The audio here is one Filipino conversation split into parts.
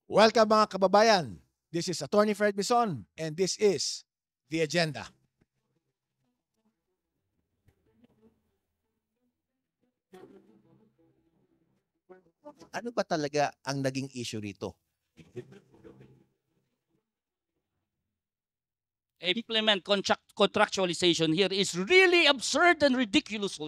Welcome mga kababayan. This is Attorney Fred Bison and this is The Agenda. Ano ba talaga ang naging issue rito? Implement contractualization here is really absurd and ridiculous.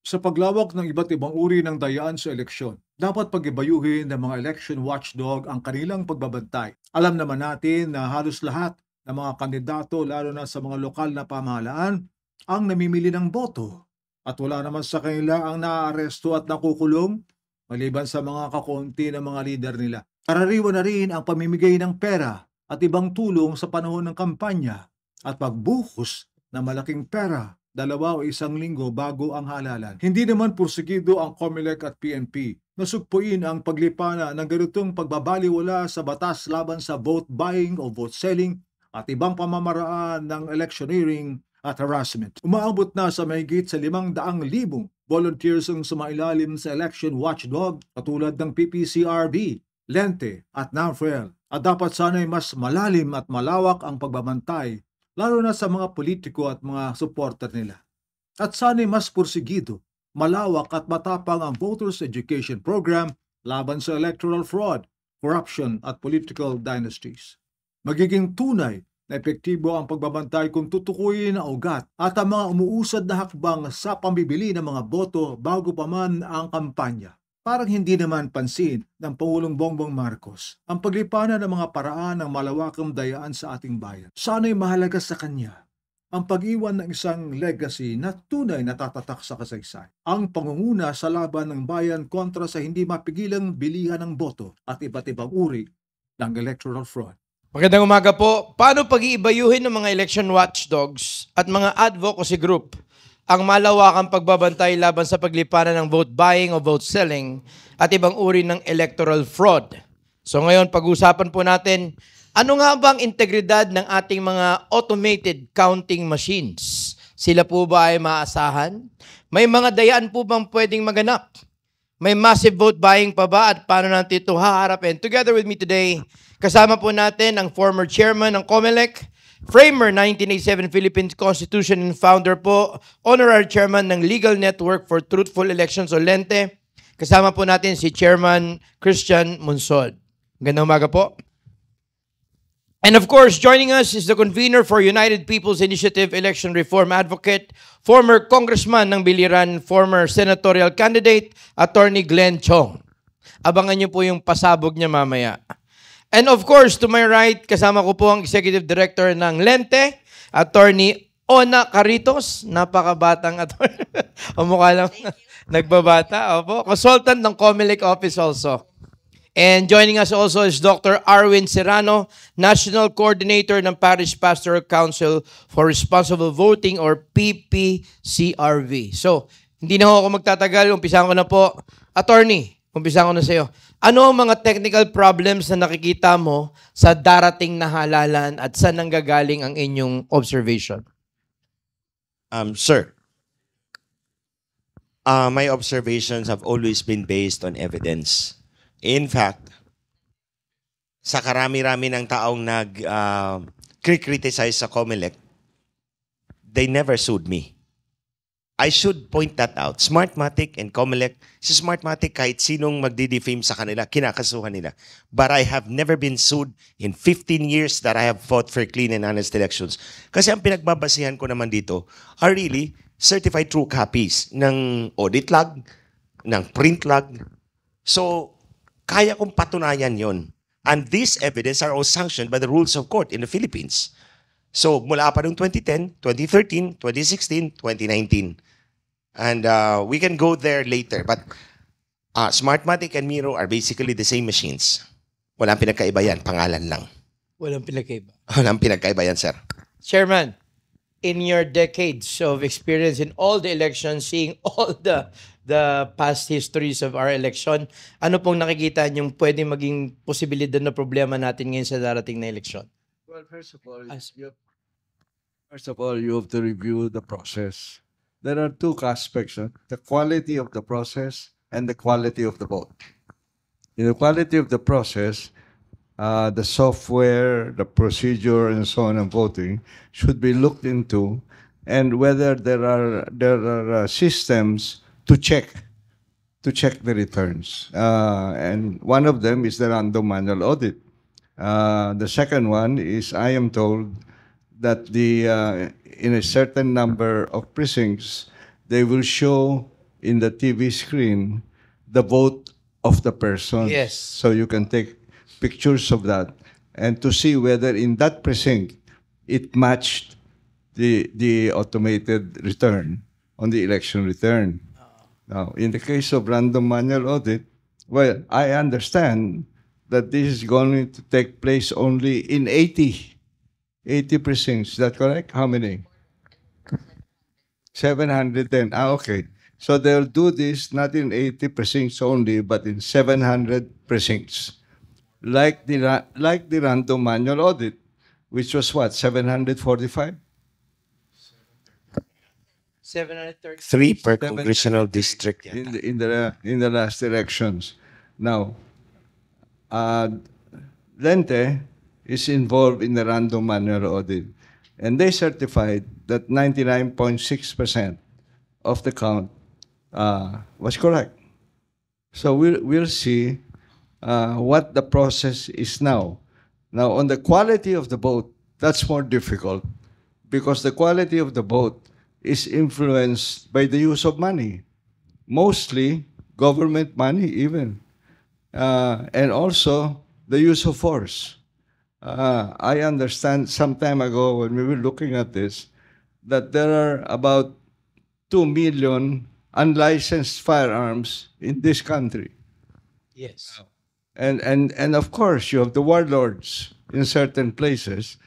Sa paglawak ng iba't ibang uri ng dayaan sa eleksyon, dapat pag-ibayuhin ng mga election watchdog ang kanilang pagbabantay. Alam naman natin na halos lahat ng mga kandidato, lalo na sa mga lokal na pamahalaan, ang namimili ng boto. At wala naman sa kanila ang naaaresto at nakukulong, maliban sa mga kakunti ng mga lider nila. Karaniwan na rin ang pamimigay ng pera at ibang tulong sa panahon ng kampanya at pagbuhos ng malaking pera 2 o 1 linggo bago ang halalan. Hindi naman pursigido ang COMELEC at PNP na sugpuin ang paglipana ng ganitong pagbabaliwala sa batas laban sa vote buying o vote selling at ibang pamamaraan ng electioneering at harassment. Umaabot na sa mahigit sa 500,000 volunteers ang sumailalim sa election watchdog katulad ng PPCRB, Lente at NAFREL. At dapat sana'y mas malalim at malawak ang pagbabantay lalo na sa mga politiko at mga supporter nila. At sana'y mas pursigido, malawak at matapang ang Voters Education Program laban sa electoral fraud, corruption at political dynasties. Magiging tunay na epektibo ang pagbabantay kung tutukuyin ang ugat at ang mga umuusad na hakbang sa pambibili ng mga boto bago pa man ang kampanya. Parang hindi naman pansin ng Pangulong Bongbong Marcos ang paglipanan ng mga paraan ng malawakang dayaan sa ating bayan. Sana'y mahalaga sa kanya ang pag-iwan ng isang legacy na tunay na tatatak sa kasaysayan. Ang pangunguna sa laban ng bayan kontra sa hindi mapigilang bilihan ng boto at iba't ibang uri ng electoral fraud. Magandang umaga po. Paano pag-iibayuhin ng mga election watchdogs at mga advocacy group ang malawakang pagbabantay laban sa paglipanan ng vote buying o vote selling at ibang uri ng electoral fraud? So ngayon, pag-usapan po natin, ano nga ba ang integridad ng ating mga automated counting machines? Sila po ba ay maasahan? May mga dayaan po bang pwedeng maganap? May massive vote buying pa ba at paano natin ito haharapin? Together with me today, kasama po natin ang former chairman ng COMELEC, framer 1987 Philippine Constitution and founder po, honorary chairman ng Legal Network for Truthful Elections o LENTE. Kasama po natin si Chairman Christian Monsod. Magandang umaga po. And of course, joining us is the convener for United People's Initiative Election Reform Advocate, former Congressman ng Biliran, former senatorial candidate, Attorney Glenn Chong. Abangan niyo po yung pasabog niya mamaya. And of course, to my right, kasama ko po ang Executive Director ng LENTE, Attorney Ona Caritos. Napakabatang attorney. O mukha lang nagbabata. Opo. Consultant ng COMELEC office also. And joining us also is Dr. Arwin Serrano, National Coordinator ng Parish Pastoral Council for Responsible Voting or PPCRV. So, hindi na ako magtatagal. Umpisahan ko na po. Attorney, umpisahan ko na sa iyo. Ano ang mga technical problems na nakikita mo sa darating na halalan at saan nanggagaling ang inyong observation? Sir, my observations have always been based on evidence. In fact, sa karami-rami ng taong nag-criticize sa COMELEC, they never sued me. I should point that out. Smartmatic and COMELEC, si Smartmatic kahit sinong magdi-defame sa kanila, kinakasuhan nila. But I have never been sued in 15 years that I have fought for clean and honest elections. Kasi ang pinagbabasihan ko naman dito are really certified true copies ng audit log, ng print log. So, kaya kong patunayan yon. And these evidence are all sanctioned by the rules of court in the Philippines. So, mula pa noong 2010, 2013, 2016, 2019. And we can go there later. But Smartmatic and Miro are basically the same machines. Walang pinagkaiba yan. Pangalan lang. Walang pinagkaiba. Walang pinagkaiba yan, sir. Chairman. in your decades of experience in all the elections, seeing all the past histories of our election, ano pong nakikita niyong pwede maging posibilidad na problema natin ngayon sa darating na eleksyon? Well, first of all, you have to review the process. There are two aspects: the quality of the process and the quality of the vote. In the quality of the process, the software, the procedure, and so on, and voting should be looked into, and whether there are systems to check the returns. And one of them is the random manual audit. The second one is, I am told that in a certain number of precincts, they will show in the TV screen the vote of the person. Yes. So you can take pictures of that and to see whether in that precinct it matched the automated return on the election return. Now, in the case of random manual audit, well, I understand that this is going to take place only in 80 precincts. Is that correct? How many? 710. Okay. So they'll do this not in 80 precincts only, but in 700 precincts. Like the random manual audit, which was what, 745? 730. 3 per congressional district. In the last elections. Now, Lente is involved in the random manual audit, and they certified that 99.6% of the count was correct. So we'll see what the process is now. Now, on the quality of the vote, that's more difficult because the quality of the vote is influenced by the use of money, mostly government money even, and also the use of force. I understand some time ago when we were looking at this that there are about 2 million unlicensed firearms in this country. Yes. And of course, you have the warlords in certain places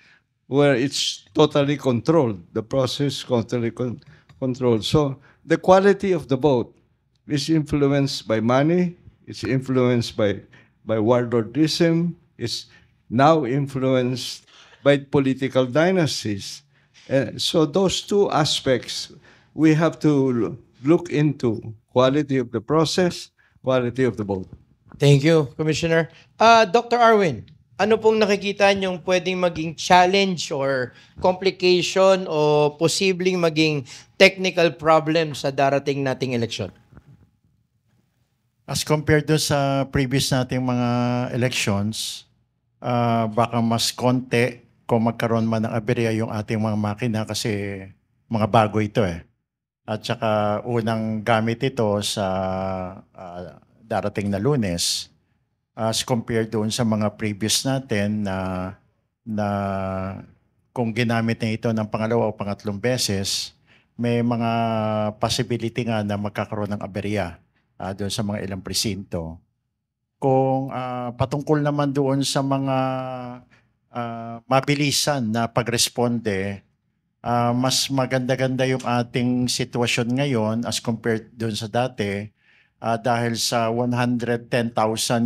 where it's totally controlled, the process totally controlled. So the quality of the vote is influenced by money, it's influenced by warlordism, it's now influenced by political dynasties. So those two aspects, we have to look into: quality of the process, quality of the vote. Thank you, Commissioner. Dr. Arwin, ano pong nakikita niyong pwedeng maging challenge or complication o posibleng maging technical problem sa darating nating eleksyon? As compared doon sa previous nating mga elections, baka mas konti kung magkaroon man ng aberya yung ating mga makina kasi mga bago ito eh. At saka unang gamit ito sa darating na Lunes as compared doon sa mga previous natin na kung ginamit na ito ng pangalawa o pangatlong beses, may mga possibility nga na magkakaroon ng aberya doon sa mga ilang presinto. Kung patungkol naman doon sa mga mabilisan na pagresponde, mas maganda-ganda yung ating sitwasyon ngayon as compared doon sa dati dahil sa 110,000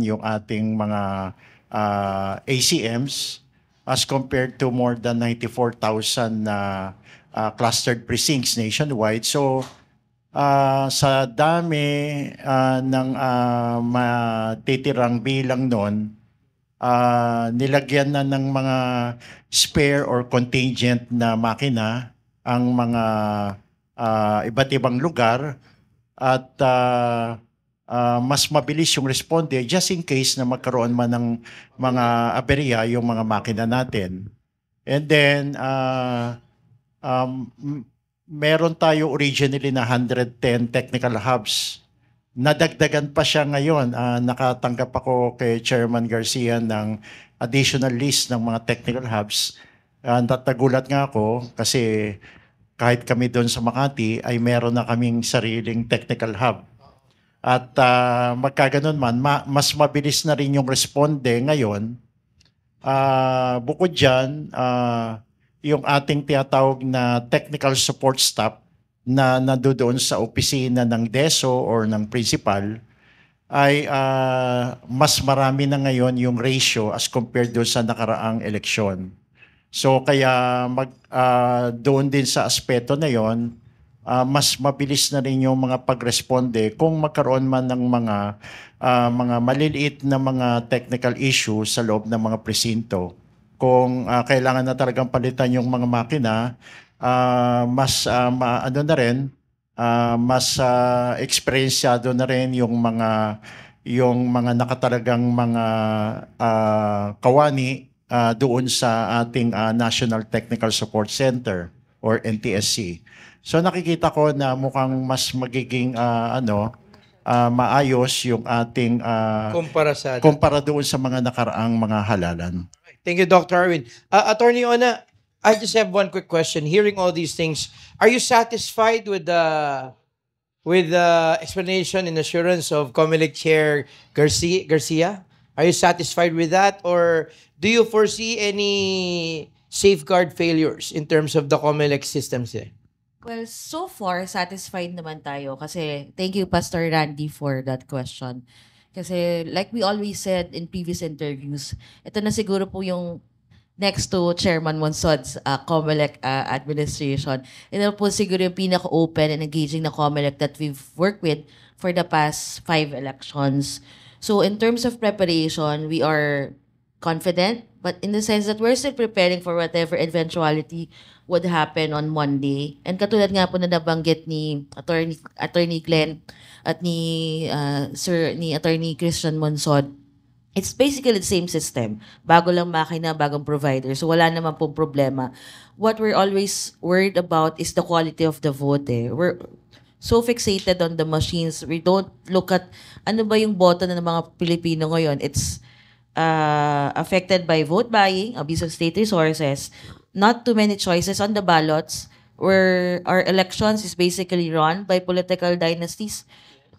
yung ating mga ACMs as compared to more than 94,000 na clustered precincts nationwide. So sa dami ng matitirang bilang nun, nilagyan na ng mga spare or contingent na makina ang mga iba't ibang lugar at mas mabilis yung responde just in case na magkaroon man ng mga aberya yung mga makina natin. And then, meron tayo originally na 110 technical hubs. Nadagdagan pa siya ngayon. Nakatanggap ako kay Chairman Garcia ng additional list ng mga technical hubs. Nagulat nga ako kasi kahit kami doon sa Makati ay meron na kaming sariling technical hub. At magkaganon man, mas mabilis na rin yung responde ngayon. Bukod dyan, yung ating tinatawag na technical support staff na nandoon sa opisina ng DESO or ng principal ay mas marami na ngayon yung ratio as compared doon sa nakaraang eleksyon. So kaya doon din sa aspeto na yon, mas mabilis na rin yung mga pagresponde kung magkaroon man ng mga maliliit na mga technical issue sa loob ng mga presinto. Kung kailangan na talagang palitan yung mga makina, mas eksperyensyado na rin yung mga nakatalagang mga kawani doon sa ating National Technical Support Center or NTSC. So nakikita ko na mukhang mas magiging maayos yung ating kumpara doon sa mga nakaraang mga halalan. Thank you, Dr. Arwin. Attorney Ona, I just have one quick question. Hearing all these things, are you satisfied with the explanation and assurance of COMELEC Chair Garcia? Are you satisfied with that, or do you foresee any safeguard failures in terms of the COMELEC systems there? Well, so far, satisfied naman tayo kasi thank you, Pastor Randy, for that question. Kasi like we always said in previous interviews, ito na siguro po yung next to Chairman Monsod's COMELEC administration. Ito po siguro yung pinaka-open and engaging na COMELEC that we've worked with for the past 5 elections. So in terms of preparation, we are confident, but in the sense that we're still preparing for whatever eventuality would happen on Monday. And katulad nga po na nabanggit ni Attorney Glenn at ni Attorney Christian Monsod, it's basically the same system. Bago lang makina, bagong provider. So wala naman pong problema. What we're always worried about is the quality of the vote. We're so fixated on the machines. We don't look at ano ba yung boto ng mga Pilipino ngayon. It's affected by vote buying, abuse of state resources, not too many choices on the ballots, where our elections is basically run by political dynasties.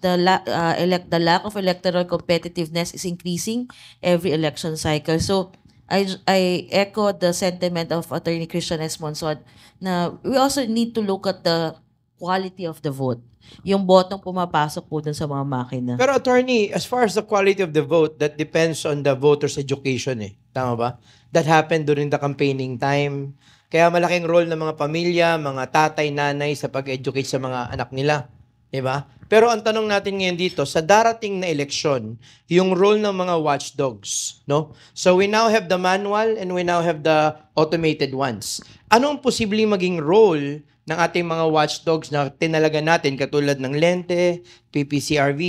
The lack of electoral competitiveness is increasing every election cycle. So I echo the sentiment of Attorney Christian S. Monsod na we also need to look at the quality of the vote. Yung botong pumapasok po dun sa mga makina. Pero attorney, as far as the quality of the vote, that depends on the voter's education Tama ba? That happened during the campaigning time. Kaya malaking role ng mga pamilya, mga tatay, nanay sa pag-educate sa mga anak nila. Diba? Pero ang tanong natin ngayon dito, sa darating na eleksyon, yung role ng mga watchdogs, no? So we now have the manual and we now have the automated ones. Anong posibleng maging role ng ating mga watchdogs na tinalaga natin katulad ng Lente, PPCRV?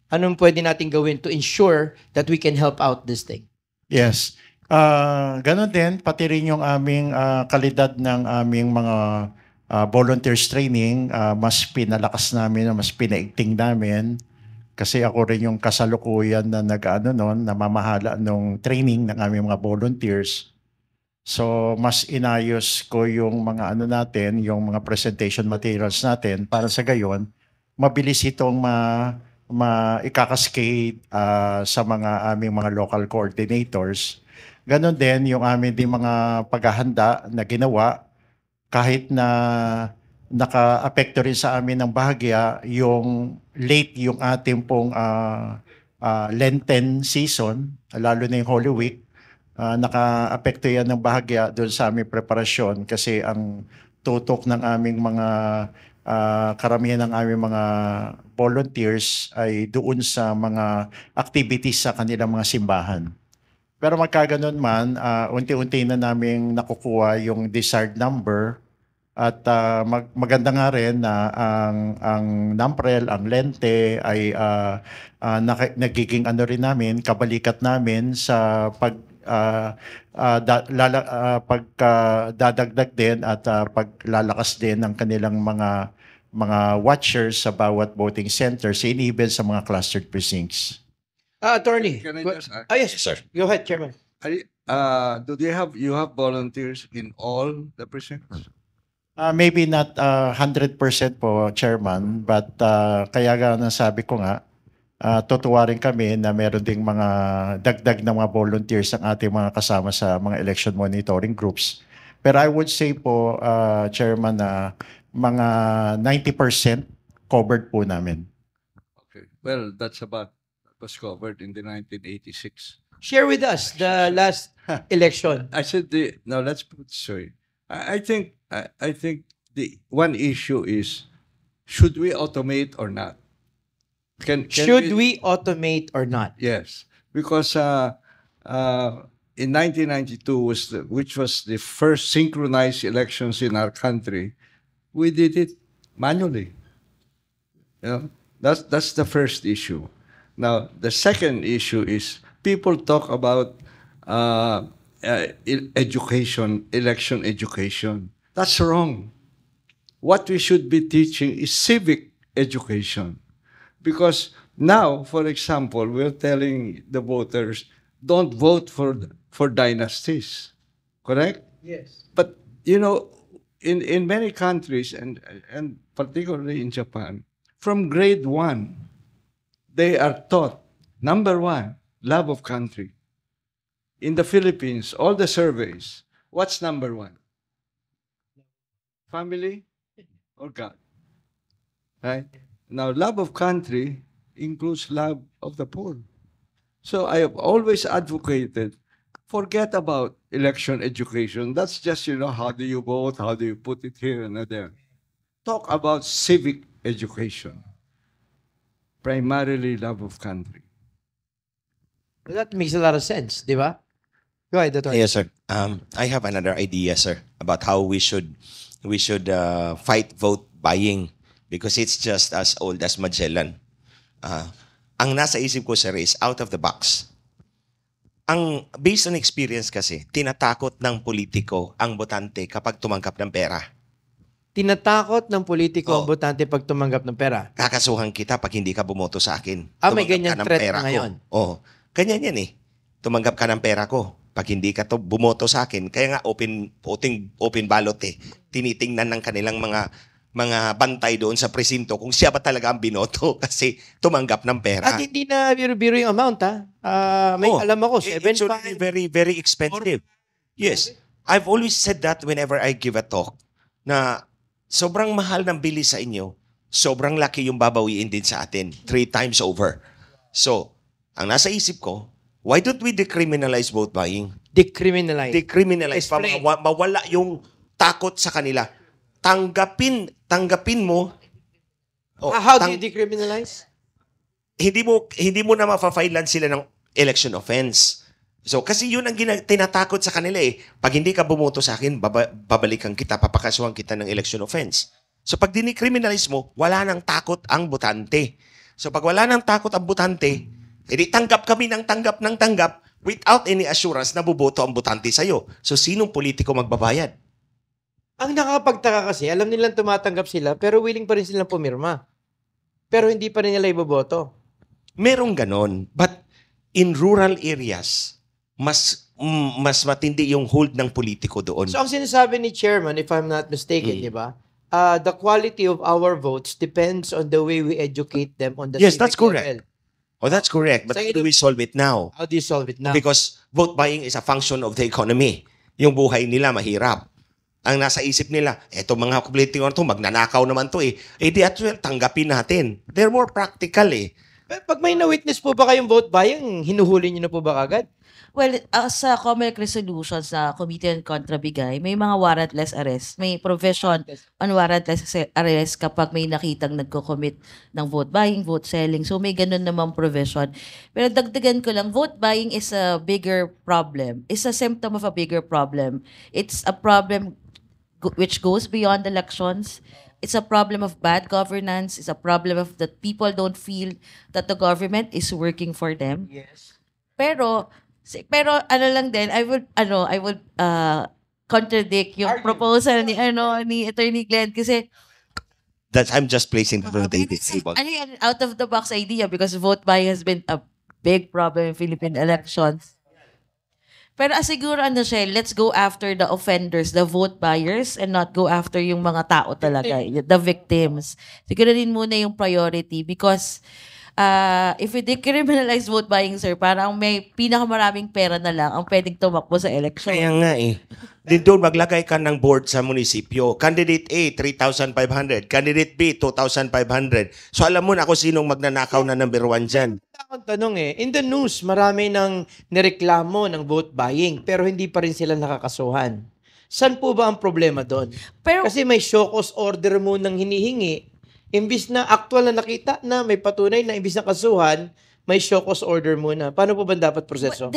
Anong pwede natin gawin to ensure that we can help out this thing? Yes. Ganon din, pati rin yung aming kalidad ng aming mga volunteers training, mas pinalakas namin, mas pinaigting namin. Kasi ako rin yung kasalukuyan na namamahala nung training ng aming mga volunteers. So, mas inayos ko yung mga natin, yung mga presentation materials natin para sa gayon, mabilis itong ikakaskade sa mga aming mga local coordinators. Ganon din yung aming din mga paghahanda na ginawa kahit na naka-apekto rin sa amin ng bahagya yung late yung ating pong Lenten season, lalo na yung Holy Week. Naka-apekto yan ng bahagya doon sa aming preparasyon kasi ang tutok ng aming mga karamihan ng aming mga volunteers ay doon sa mga activities sa kanilang mga simbahan. Pero magkaganon man, unti-unti na namin nakukuha yung desired number at maganda nga rin na ang NAMPREL, ang Lente ay nagiging rin namin, kabalikat namin sa pagdadagdag din at paglalakas din ng kanilang mga watchers sa bawat voting centers and even sa mga clustered precincts. Attorney. Can I just ask? Yes, sir. Go ahead, Chairman. Do you have volunteers in all the precincts? Maybe not 100% po, Chairman, but kaya nga nasabi ko nga, tutuwa rin kami na meron ding mga dagdag na mga volunteers ang ating mga kasama sa mga election monitoring groups Pero I would say po, Chairman, na mga 90% covered po namin. Okay. Well, that was covered in the 1986. Share with us the last election. I said now let's put it straight. I think the one issue is, should we automate or not? Can Should we automate or not? Yes, because in 1992 which was the first synchronized elections in our country, we did it manually. You know, that's the first issue. Now the second issue is people talk about education, election education. That's wrong. What we should be teaching is civic education. Because now, for example, we're telling the voters, don't vote for dynasties. Correct? Yes. But, you know, in many countries, and particularly in Japan, from grade 1, they are taught, number 1, love of country. In the Philippines, all the surveys, what's number 1? Family or God? Right? Now, love of country includes love of the poor. So I have always advocated, forget about election education. That's just, how do you vote? How do you put it here and there? Talk about civic education. Primarily love of country. That makes a lot of sense, di ba? Go ahead, Dr. Yes, sir. I have another idea, sir, about how we should fight vote buying, because it's just as old as Magellan. Ang nasa isip ko, sir, is out of the box. Based on experience kasi, tinatakot ng politiko ang botante kapag tumanggap ng pera. Tinatakot ng politiko ang botante pag tumanggap ng pera. Kakasuhan kita pag hindi ka bumoto sa akin. May Tumanggap ganyan ka ng threat pera na ngayon. ko. Oo. Ganyan yan eh. Tumanggap ka ng pera ko. Pag hindi ka bumoto sa akin, kaya nga open ballot eh. Tinitingnan ng kanilang mga bantay doon sa presinto kung siya ba talaga ang binoto kasi tumanggap ng pera. At hindi na biro-biro yung amount, ha? May alam ako, It should 7.5. be very, very expensive. Yes. I've always said that whenever I give a talk, na sobrang mahal ng bili sa inyo, sobrang laki yung babawiin din sa atin. 3 times over. So, ang nasa isip ko, why don't we decriminalize vote buying? Decriminalize. Decriminalize. Explain. Mawala yung takot sa kanila. Tanggapin mo. How do you decriminalize? Hindi mo na mapafailan sila ng election offense. So, kasi yun ang tinatakot sa kanila eh. Pag hindi ka bumoto sa akin, babalikan kita, papakasuhan kita ng election offense. So, pag dinicriminalize mo, wala nang takot ang botante. So, pag wala nang takot ang botante, edi tanggap kami ng tanggap without any assurance na buboto ang botante sa'yo. So, sinong politiko magbabayad? Ang nakakapagtaka kasi, alam nilang tumatanggap sila, pero willing pa rin silang pumirma. Pero hindi pa rin nila iboboto. Merong ganon. But in rural areas, mas matindi yung hold ng politiko doon. So, ang sinasabi ni Chairman, if I'm not mistaken, di ba? The quality of our votes depends on the way we educate them on the Yes, civic that's correct. level. Oh, that's correct. But So, how do we solve it now? How do you solve it now? Because vote buying is a function of the economy. Yung buhay nila mahirap. Ang nasa isip nila, eto mga politiko na to, magnanakaw naman to eh. Eh di at well, tanggapin natin. They're more practical eh. Pag may na-witness po ba kayong vote buying, hinuhuli niyo na po ba kagad? Well, sa COMELEC resolutions sa Committee on Contrabigay, may mga warrantless arrest. May provision on warrantless arrest kapag may nakitang nagko-commit ng vote buying, vote selling. So may ganun namang provision. Pero dagdagan ko lang, vote buying is a bigger problem. It's a symptom of a bigger problem. It's a problem which goes beyond elections. It's a problem of bad governance. It's a problem of that people don't feel that the government is working for them. Yes. Pero ano lang din, I would contradict yung proposal ni Attorney Glenn kasi I'm just placing that on the table. ano yan, out of the box idea because vote buying has been a big problem in Philippine elections. Pero siguro siya, let's go after the offenders, the vote buyers, and not go after yung mga tao talaga, the victims. Siguro din muna yung priority because if we decriminalize vote buying, sir, parang may pinakamaraming pera na lang ang pwedeng tumakbo sa election. Kaya nga eh. Di doon maglagay ka ng board sa munisipyo. Candidate A, 3,500. Candidate B, 2,500. So alam mo na kung sinong magnanakaw na number 1 dyan. Akong tanong in the news, marami nang nireklamo ng vote buying pero hindi pa rin sila nakakasuhan. Saan po ba ang problema doon? Pero, Kasi may show cause order mo nang hinihingi. Imbis na actual na nakita na may patunay na imbis na kasuhan, may show cause order muna. Paano po ba dapat proseso?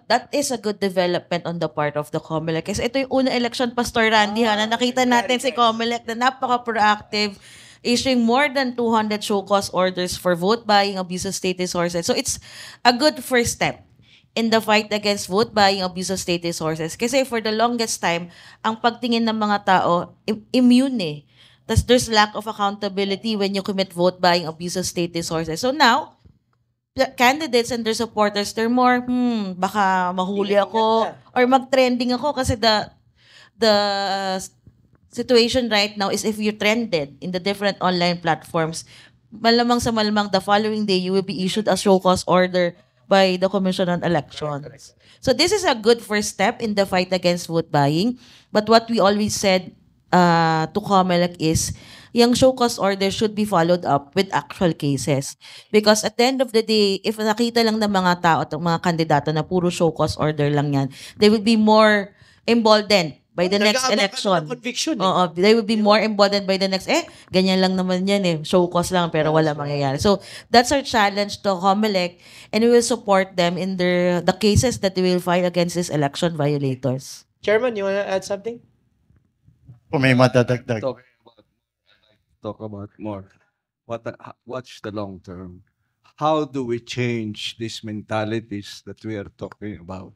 that is a good development on the part of the COMELEC. Kasi ito yung unang election, Pastor Randy, na nakita natin si COMELEC na napaka-proactive, issuing more than 200 show cause orders for vote buying, abuse of state resources. So it's a good first step in the fight against vote buying, abuse of state resources. Kasi for the longest time, ang pagtingin ng mga tao, immune eh. Tapos there's lack of accountability when you commit vote buying, abuse of state resources. So now, candidates and their supporters, they're more, baka mahuli ako or mag-trending ako kasi the situation right now is if you trended in the different online platforms, malamang sa malamang the following day, you will be issued a show cause order by the Commission on Elections. So this is a good first step in the fight against vote buying. But what we always said to COMELEC is, yung show cause order should be followed up with actual cases. Because at the end of the day, if nakita lang ng mga tao at mga kandidato na puro show cause order lang yan, they will be more emboldened by the next election. Conviction, Oo, they will be more emboldened by the next, ganyan lang naman yan show cause lang pero wala mangyayari. So, that's our challenge to COMELEC, and we will support them in the cases that they will file against these election violators. Chairman, you wanna add something? Kung may madadagdag. Talk about more. What's the long term? How do we change these mentalities that we are talking about?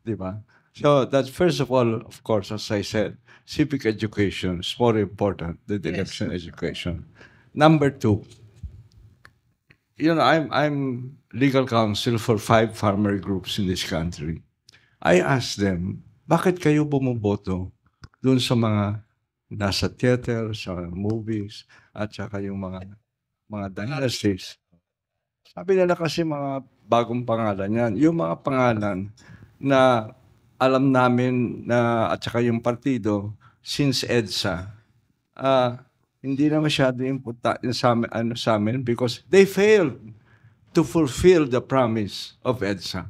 Diba? So that's first of all, of course, as I said, civic education is more important than the election education. Number 2, I'm legal counsel for 5 farmer groups in this country. I asked them, bakit kayo bumuboto dun sa mga nasa theater, sa movies, at saka yung mga dynasties? Sabi nila kasi mga bagong pangalan yan. Yung mga pangalan na alam namin na, at saka yung partido, since EDSA, hindi na masyado importante sa amin because they failed to fulfill the promise of EDSA.